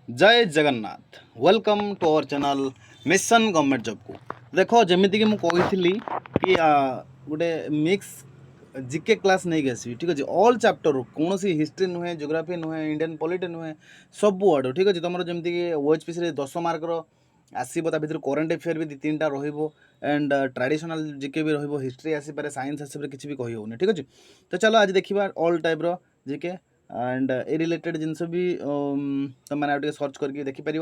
जय Jagannath welcome to our channel mission government job को देखो जमीती कि मुझे कि गोटे मिक्स जीके क्लास नहीं आसवि ठीक अच्छे ऑल चैप्टर कौन सी हिस्ट्री नुहे जियोग्राफी नुहे इंडियन पॉलिटी नुहे सब आड़ ठीक अच्छे तुम जमीक ओएचपीसी 10 मार्कर आसो ता भर करेन्ट अफेयर भी 2-3टा एंड ट्रेडिशनल जीके भी हिस्ट्री आसपे साइंस आसपे किसी भी कही होनी ठीक अच्छे। तो चलो आज देखा ऑल टाइप्र जीके एंड ए रिलेटेड जिनस भी तुम मैंने सर्च करके देखिपर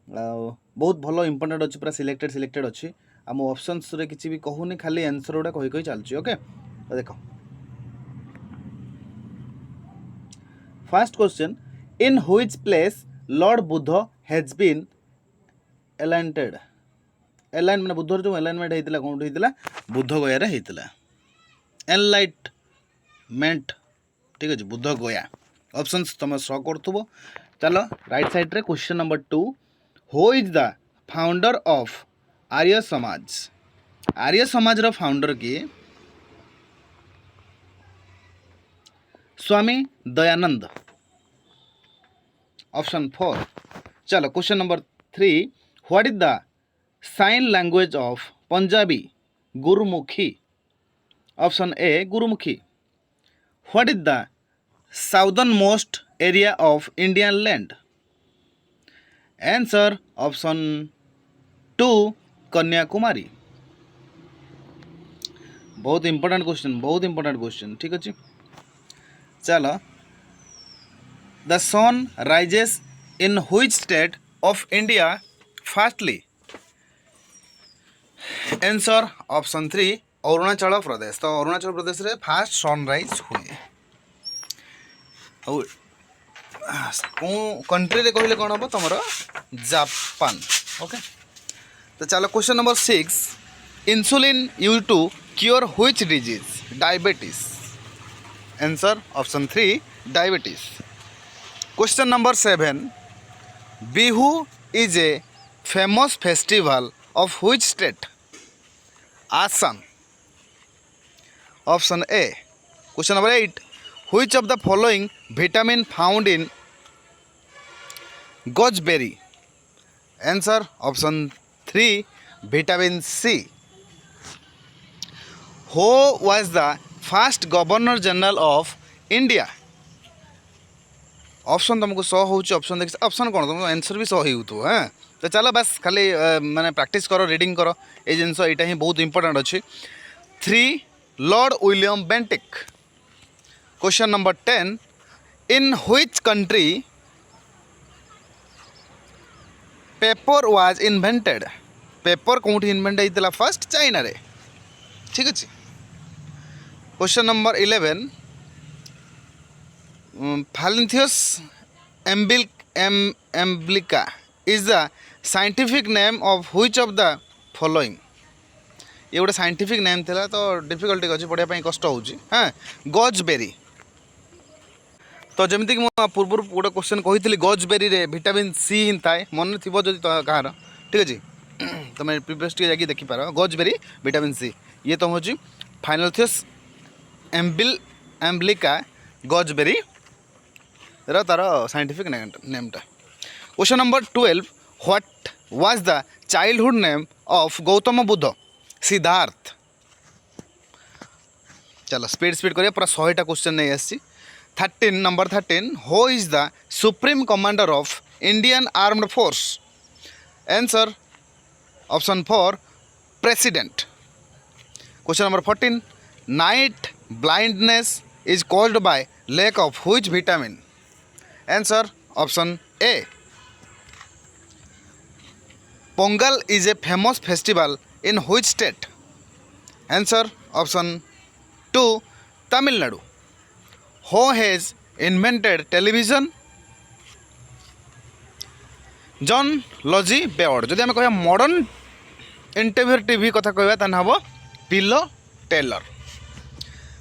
बहुत भल इंपोर्टेंट अच्छी पूरा सिलेक्टेड अच्छी आम ऑप्शंस रे किसी भी कहूनी खाली आंसर गुड़ा कही चलती ओके। तो देख first question in which place Lord Buddha has been enlightened एलाइन मैंने बुद्धर जो एलाइनमेंट होता कौन होता बुद्ध गया होता एनलाइटमेंट ठीक अच्छे बुद्ध गया ऑप्शंस तुम शो कर चलो राइट साइड रे question number 2 who is the founder of Arya Samaj रो फाउंडर किए स्वामी दयानंद ऑप्शन 4। चलो question number 3 what is the sign language of Punjabi Gurmukhi option A Gurmukhi. What is the southern most area of Indian land answer option 2 Kanyakumari. बहुत important question ठीक अच्छे। चलो the sun rises in which state of India fastly answer option 3 Arunachal Pradesh. तो अरुणाचल प्रदेश रे fast sunrise हुए country रे कहले कौन हम तुम जापान ओके। तो चलो question number 6 insulin use to cure which disease diabetes answer option 3 diabetes. Question number 7 Bihu is a famous festival of which state Assam option A. Question number 8 which of the following vitamin found in gooseberry answer option 3 vitamin C। who was the first governor general of India option तुमको 100 होची option देख option कौन तुम answer भी 100 हो हाँ। तो चलो बस खाली माने प्रैक्टिस करो रीडिंग करो ये जिनस यहाँ ही बहुत इंपोर्टेंट अच्छी। 3 Lord William Bentinck. Question number 10 in which country paper was invented paper कौन इन्वेंट होता फर्स्ट चाइना रे ठीक अच्छे। Question number 11 Phyllanthus emblica is the scientific name of which of the following ये गोटे साइंटिफिक नेम था तो डिफिकल्टी अच्छे पढ़ाई कष्ट हो हाँ गजबेरी। तो जमीक पूर्व गोटे क्वेश्चन कही गजबेरी रे विटामिन सी ही थाए मन थी जदि कहार ठीक अच्छे तुम प्रिवियस जाकि देखिपार गजबेरी विटामिन सी ये तो हूँ फाइनलथियस एम्ब्लिका गजबेरी तार साइंटिफिक नेमटा। Question number 12 what was the childhood name of Gautam Buddha Siddhartha. चलो स्पीड करिए पूरा 100टा क्वेश्चन नहीं आसी। 13 number 13 who is the supreme commander of Indian armed force answer option 4 president. Question number 14 night blindness is caused by lack of which vitamin answer option A. Pongal is a famous festival in which state answer option 2 Tamil Nadu. Who has invented television John Logie Baird. जदि आम कह modern interviewer TV कथा कहवा हम पिलो टेलर।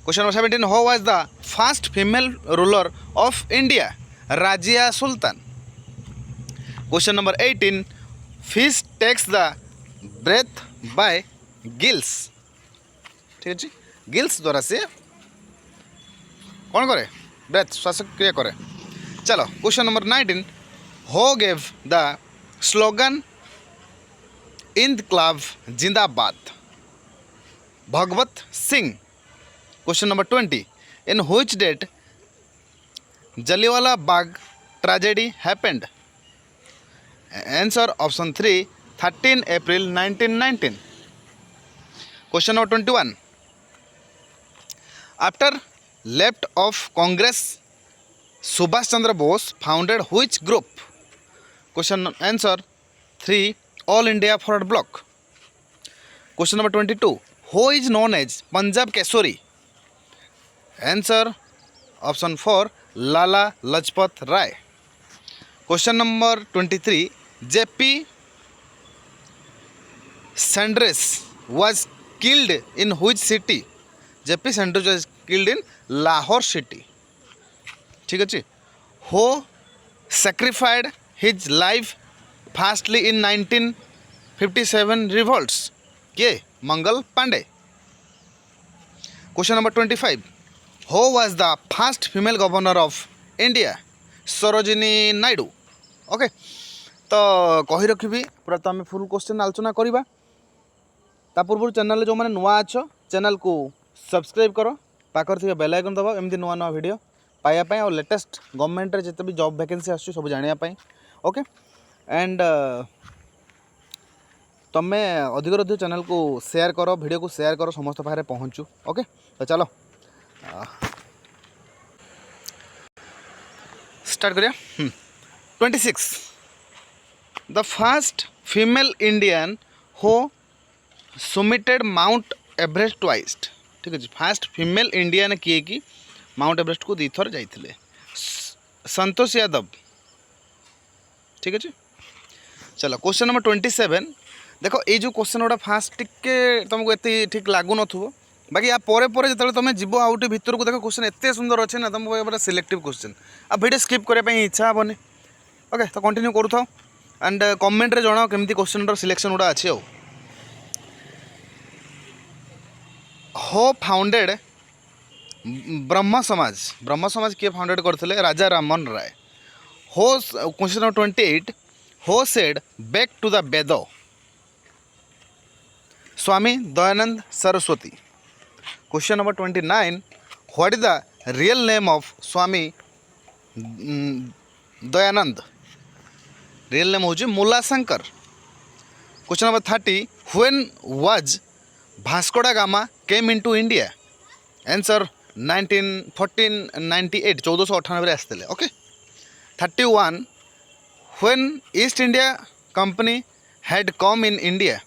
Question number 17 who was the first female ruler of India Razia Sultan. Question number 18 fish takes the breath by gills ठीक अच्छे गिल्स द्वारा से कौन करे ब्रेथ श्वास क्रिया करे। चलो question number 19 Who gave the slogan Inkılap Zindabad? Bhagwat Singh. Question number 20. In which date Jallianwala Bagh tragedy happened? Answer option 3, 13 April 1919. Question number 21. After left of Congress, Subhash Chandra Bose founded which group? Question answer 3, All India Forward Bloc. Question number 22. Who is known as Punjab Kesari? Answer option 4, Lala Lajpat Rai. Question number 23. JP Sanders was killed in which city? JP Sanders was killed in Lahore city. ठीक अच्छे. Who sacrificed his life fastly in 1957 revolts? के Mangal Pandey. Question number 25. Who was the first female governor of India? Sarojini Naidu. Okay तो कही रखी पूरा तो आम full question आलोचना करवा ता पूर्व चैनल जो मैंने नुआ अच्छ चैनल को सब्सक्राइब करो पाखर थी बेल आइकन दबा एमती नुआ नुआ वीडियो पाइबापी और लेटेस्ट गवर्नमेंट रे जिते भी जॉब वैकेंसी आसुची सब जानापी. ओके एंड तुम्हें अधिक अधिक चैनल को शेयर करो वीडियो को शेयर करो समस्त पाखे पहुँचू. ओके तो चलो स्टार्ट करिया. 26. The first female Indian who summited Mount Everest twice. ठीक है. फास्ट फीमेल इंडियन किए कि माउंट एवरेस्ट को दी थर जाइए? संतोष यादव. ठीक है. चलो क्वेश्चन नंबर 27. देखो ये जो क्वेश्चन गुड़ा फास्ट टिके तुमको ये ठीक लगुन बाकी या परे परे जो तुम जीव आउट भितर को देख क्वेश्चन एत सुंदर अच्छे ना तुमको सिलेक्टिव क्वेश्चन आ वीडियो स्किप करने इच्छा हेनी. ओके तो कंटिन्यू करू था एंड कमेंट रे जणाओ केमती क्वेश्चन सिलेक्शन गुड़ा अच्छे. हो फाउंडेड ब्रह्म समाज किए फाउंडेड करते? राजा राममोहन राय. हो question number 28. Who said back to the Veda? Swami Dayanand Saraswati. Question number 29. What is the real name of Swami Dayanand? Real name हूँ Mula Shankar. Question number 30. When was Vasco da Gama came into India? Answer 1498 1498 आसते. Okay 31. When East India Company had come in India?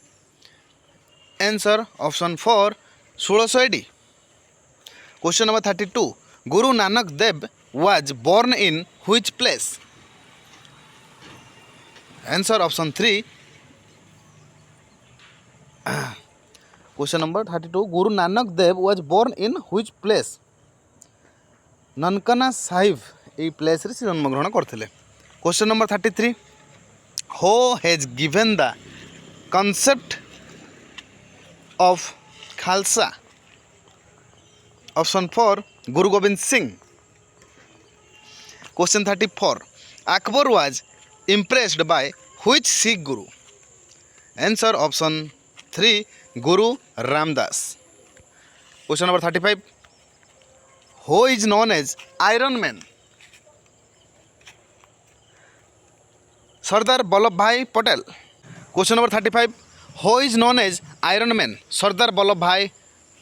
Answer option 4 1600 AD. Question number 32. Guru Nanak Dev was born in which place? Answer option 3. Question number 32. Guru Nanak Dev was born in which place? Nankana Sahib ये place रे जन्म ग्रहण करथिले. Question number 33. Who has given the concept of Khalsa? Option 4 Guru Gobind Singh. Question 34. Akbar was impressed by which Sikh guru? Answer option 3 Guru Ramdas. Question number 35. Who is known as Iron Man? Sardar Vallabhbhai Patel. Question number 35. Who is known as Iron Man? Sardar Vallabhbhai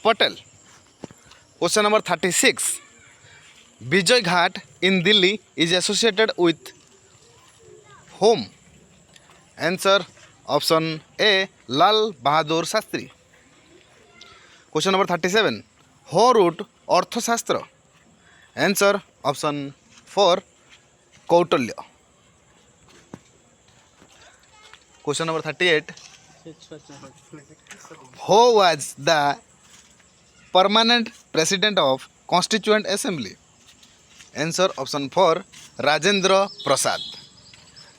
Patel. Question number 36. Vijay Ghat in Delhi is associated with whom? Answer option A Lal Bahadur Shastri. Question number 37. Who wrote Arthashastra? Answer option 4 Kautilya. Question number 38. Who was the permanent president of Constituent Assembly? Answer option 4 Rajendra Prasad.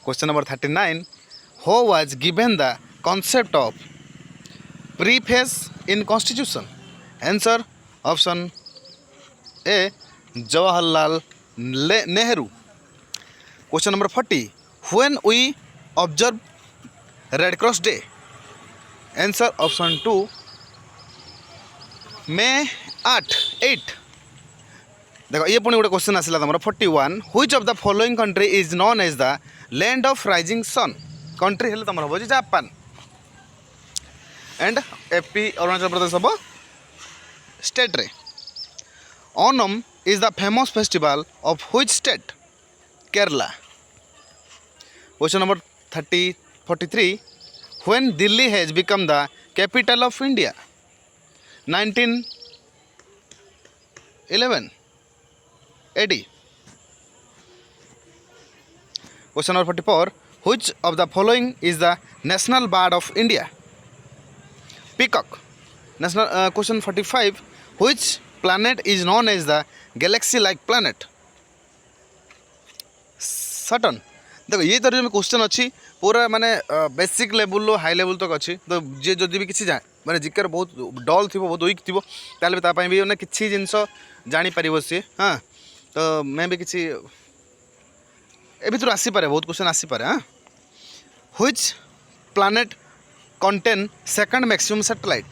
Question number 39. Who was given the concept of preface in Constitution? Answer option A Jawaharlal Nehru. Question number 40. When we observe Red Cross Day? Answer option 2 May 8. देखो ये पुणी गोटे question आसला तुम 41 which of the following country is known as the land of rising sun country हेल्ले तुम हम Japan and AP Arunachal Pradesh हम स्टेट रे Onam is the famous festival of which state Kerala question number 43 when Delhi has become the capital of India 1911 AD. Question number 44 which of the following is the national bird of India? Peacock. Question 45 which planet is known as the galaxy like planet? Saturn. देखो ये तरह में question अच्छी पूरा माने basic level low high level तक अच्छी तो जे जदि भी किसी जाए माने जिकर बहुत डल थी बहुत वीक थी ताले तापाई भी उन्हें किसी जिनस जानी पारिबो सी हाँ तो मैं भी किसी ए भितर आसीपे बहुत क्वेश्चन आसीपे हाँ which planet contain second maximum satellite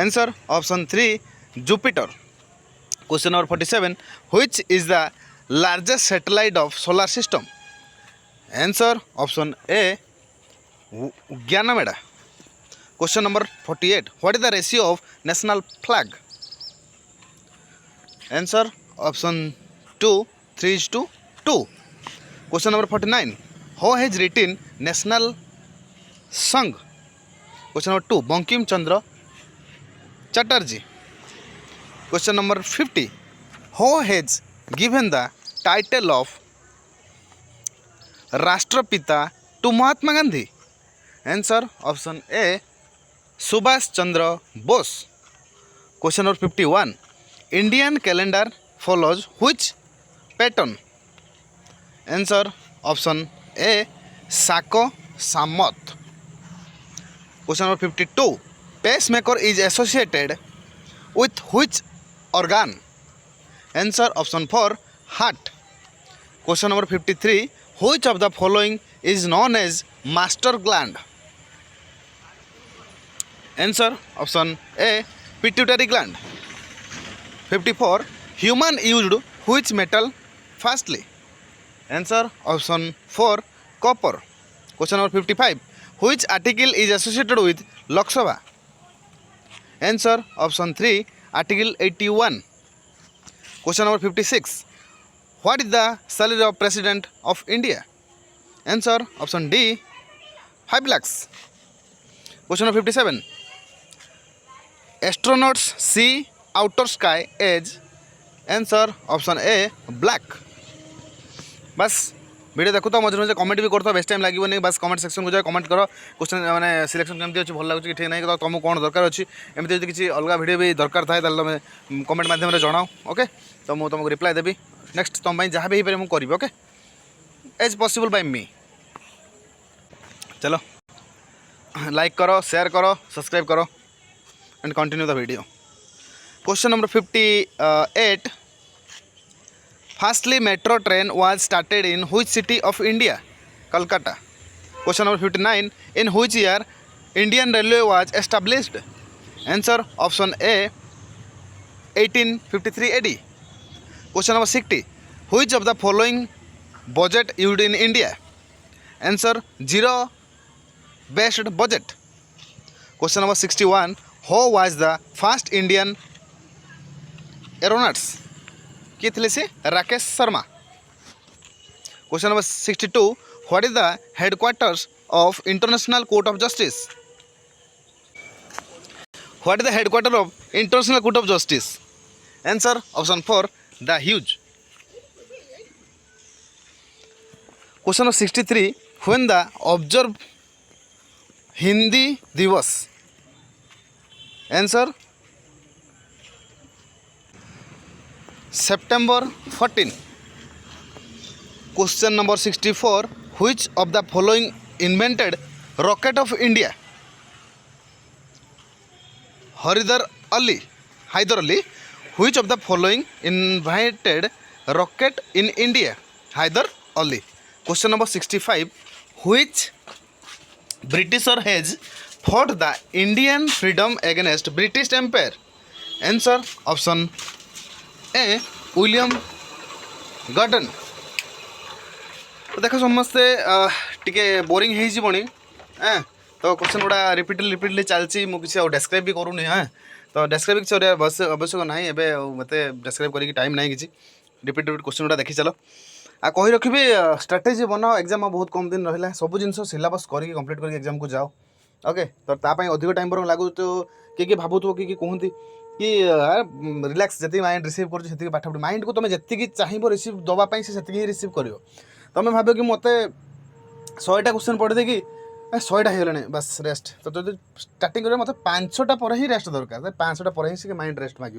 answer option 3 Jupiter question number 47 which is the largest satellite of solar system answer option A Ganymede question number 48 what is the ratio of national flag answer option 2 3:2 question number 49 who has written national song question number 2 Bankim Chandra Chatterjee question number 50 who has given the title of Rashtrapita to Mahatma Gandhi answer option A Subhash Chandra Bose question number 51 Indian calendar follows which pattern answer option A Sako Samoth question number 52 pacemaker is associated with which organ answer option 4 heart question number 53 which of the following is known as master gland answer option A pituitary gland 54 human used which metal firstly answer option 4 copper question number 55 which article is associated with Lok Sabha answer option 3 article 81 question number 56 what is the salary of president of India answer option D 5 lakhs question number 57 astronauts see outer sky as answer option A black बस video देखो तो मझे मझे comment भी करता best time लगे नहीं बस कमेंट सेक्शन को जाए कमेंट करो क्वेश्चन मैंने सिलेक्शन केमती अच्छी भल लगे ठीक नहीं तो तुमको कौन दरकार अच्छी एमती किसी अलग वीडियो भी दरकार थाए तुम कमेंट मध्यम जनाओ ओके तो मुझे तुमको रिप्लाई देवी नेक्स्ट तुम जहाँ भी हो पारे ओके एज पॉसिबल बाय मी चलो लाइक करो शेयर करो सब्सक्राइब करो and continue the video question number 58 Firstly metro train was started in which city of India Kolkata question number 59 in which year Indian Railway was established answer option A 1853 AD question number 60 which of the following budget used in India answer zero based budget question number 61 who was the first Indian aeronauts किए थे से Rakesh Sharma question number 62 what is the headquarters of international court of justice what is the headquarter of international court of justice answer option 4 the huge question number 63 when the observe Hindi दिवस answer September 14 question number 64 which of the following invented rocket of India Haidar Ali which of the following invented rocket in India Haidar Ali Question number 65. Which Britisher has fought the Indian freedom against British Empire? Answer option A. William Gordon. तो देख समस्ते टिके boring होनी हाँ तो question गुड़ा repeatedly चलती मुझे डेस्क्राइब भी करूनी हाँ तो डेस्क्राइब किसी आवश्यक ना एवं मत डेस्क्राइब करके टाइम ना किसी रिपीट क्वेश्चन गुड़ा देखी चलो आ कही रखी स्ट्राटेजी बनाओ एग्जाम बहुत कम दिन रहा सब जिन सिलेबस करके कंप्लीट करके एग्जाम को जाओ ओके तो अधिक टाइम पर लगू तो किए भावुव किए कहते कि रिलैक्स जी माइंड रिसीव कर पाठ पढ़ माइंड को तुम जी चाहिए रिसीव दवापाई से ही रिसीव कर तुम भाव कि मत 100टा क्वेश्चन पढ़ी देखिए 100टा हो बस रेस्ट तो जो स्टार्टिंग कर मतलब 5टा पर ही रेस्ट दरकार 5टा पर ही माइंड रेस्ट मांग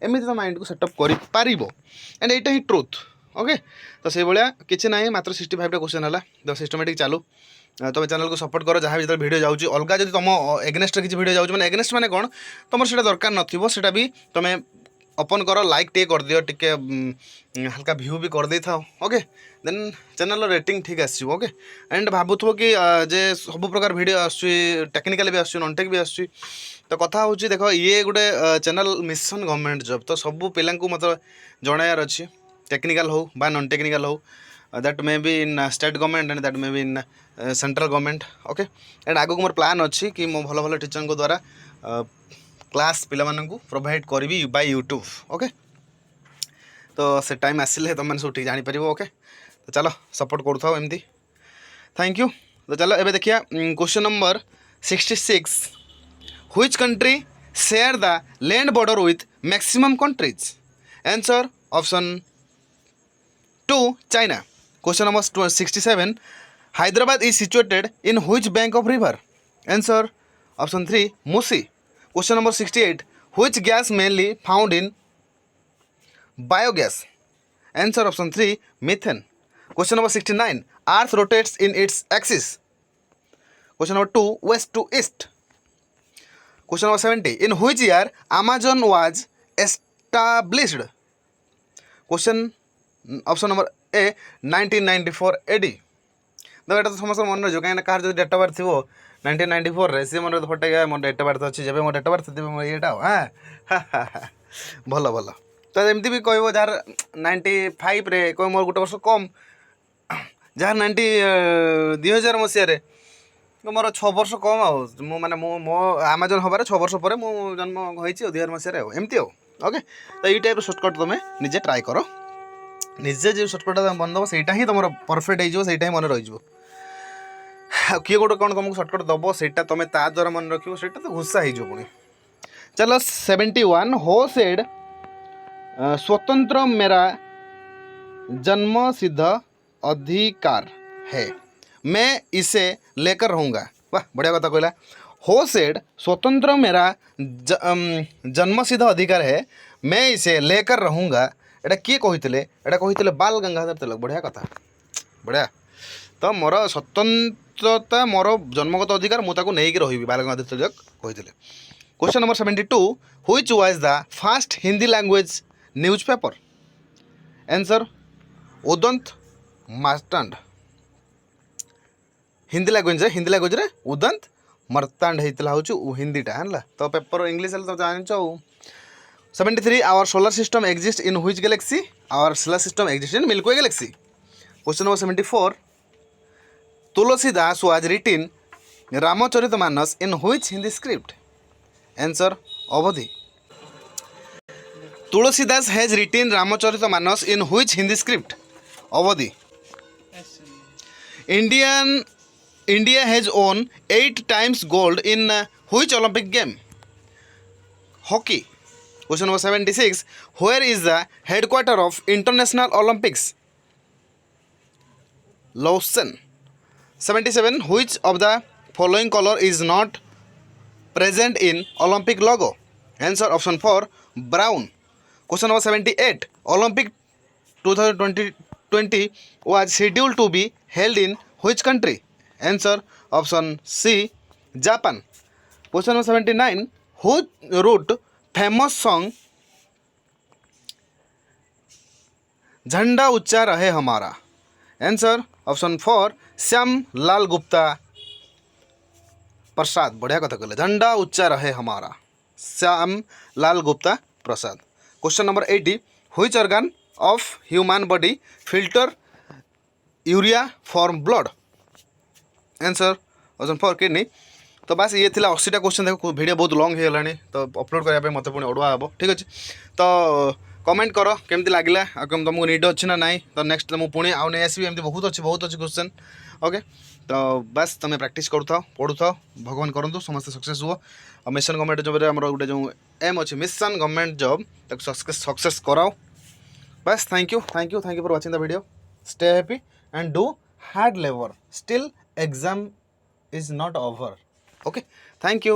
एमती तो माइंड को सेटअप कर एंड यहाँ ही ट्रुथ ओके तो से भाया किसी ना मात्र 65टा क्वेश्चन है तो सिस्टमेटिक चालू तुम चैनल को सपोर्ट कर जहाँ भी वीडियो जाऊँगी अलग जब तुम एगेनेस्ट किसी वीडियो जाऊँगी मैंने एगेनेस्ट मैंने कौन तुम से दरकार नथिबो भी तुम ओपन कर लाइक टे कर दियो टिके हल्का व्यू भी कर दे था ओके देन चैनल रेटिंग ठीक आस ओके एंड भावुव कि जे सब प्रकार वीडियो टेक्निकल भी आस नॉन टेक भी आस तो कथा हूँ देख ये गोटे चैनल मिशन गवर्नमेंट जॉब तो सब पिला मतलब जनार अच्छी टेक्निकल हो बा नॉन टेक्निकल हो that may be in state government and that may be in central government okay and आगक मोर प्लान अच्छी कि मो भल भल टीचर को द्वारा क्लास पिला माननकु प्रोवाइड करी बाय यूट्यूब ओके तो से टाइम आसिले तुम सब ठीक जापर ओके तो चलो सपोर्ट करूँ एमती थैंक यू तो चलो एबे देखिया question number 66 which country share the land border with maximum countries answer option 2 China question number 67 Hyderabad is situated in which bank of river answer option 3 Musi question number 68 which gas mainly found in biogas answer option 3 methane question number 69 earth rotates in its axis question number 2 west to east question number 70 in which year Amazon was established question option number A 1994 AD तो ये तो समस्त मन रही कहीं कह जो date of birth थो 1994 रे सी मन फटे मोर डेट ऑफ बर्थ अच्छी जब मोर डेट ऑफ बर्थ थे ये हाँ भल भल तो एमती भी कह जार 95 रे कह मोर गोटे वर्ष कम जार 2000 मसीह मोर 6 वर्ष कम आउ माने मो आमाजन हबार 6 वर्ष पर मु जन्म होई 2000 मसीह एमती ओके तो ये टाइप सर्टकट तुम निजे ट्राए कर निजे जो सर्टकट बन दब से ही तुम परफेक्ट हो मन रही किए गोटे कौन तुमको सर्टकट दब से तुम ता द्वारा मन रख तो घुसा हो पुणी चलो 71 हो सेड स्वतंत्र मेरा जन्म सिद्ध अधिकार है मैं इसे लेकर रहूँगा वाह बढ़िया कथा कहला हो सेड स्वतंत्र मेरा जन्म सिद्ध अधिकार है मैं इसे लेकर रहूँगा एटा किए कहते बाल गंगाधर तिलक बढ़िया कथा बढ़िया तो मोर स्वतंत्रता मोर जन्मगत अधिकार मुझे नहीं रही बाल गंगाधर तिलक कहते question number 72 which was the first Hindi language newspaper answer Udant Martand Hindi language रे उदंत मार्तांड होता हूँ हिंदीटा है तो पेपर इंग्लीश तो जान 73 our solar system exist in which galaxy our solar system exist in Milky Way galaxy question number 74 Tulsidas was written Ramcharitmanas in which Hindi script answer Awadhi Tulsidas has written Ramcharitmanas in which Hindi script Awadhi India has won 8 times gold in which Olympic game hockey question number 76 where is the headquarter of International Olympics Lausanne 77 which of the following color is not present in Olympic logo answer option 4 brown question number 78 Olympic 2020 was scheduled to be held in which country answer option C Japan question number 79 who wrote famous song झंडा ऊंचा रहे हमारा answer option 4 Shyam Lal Gupta Prasad, बढ़िया कथा कहले, झंडा ऊंचा रहे हमारा, Shyam Lal Gupta Prasad. Question number 80 which organ of human body filter urea form blood, answer option 4 kidney. तो बस ये थिला 80टा क्वेश्चन, देखो वीडियो बहुत लॉन्ग हो गलानी तो अपलोड करने मत पुणी अड़ुआ हे, ठीक अच्छे। तो कमेंट कर केमती लगे आ तुमको नीड अच्छी ना ना, तो नेक्स्ट मुझे पुणी आउ नहीं आसबि, एमती बहुत अच्छे क्वेश्चन। ओके, तो बस तुम प्रैक्टिस करूँ पढ़ु, भगवान करूँ समस्त सक्सेस हुआ। मिशन गवर्नमेंट जॉब आम गोटे जो एम अच्छे मिशन गवर्नमेंट जॉब सक्सेस कराओ। बस thank you for watching the video, stay happy and do hard labour, still exam is not over. Okay, thank you.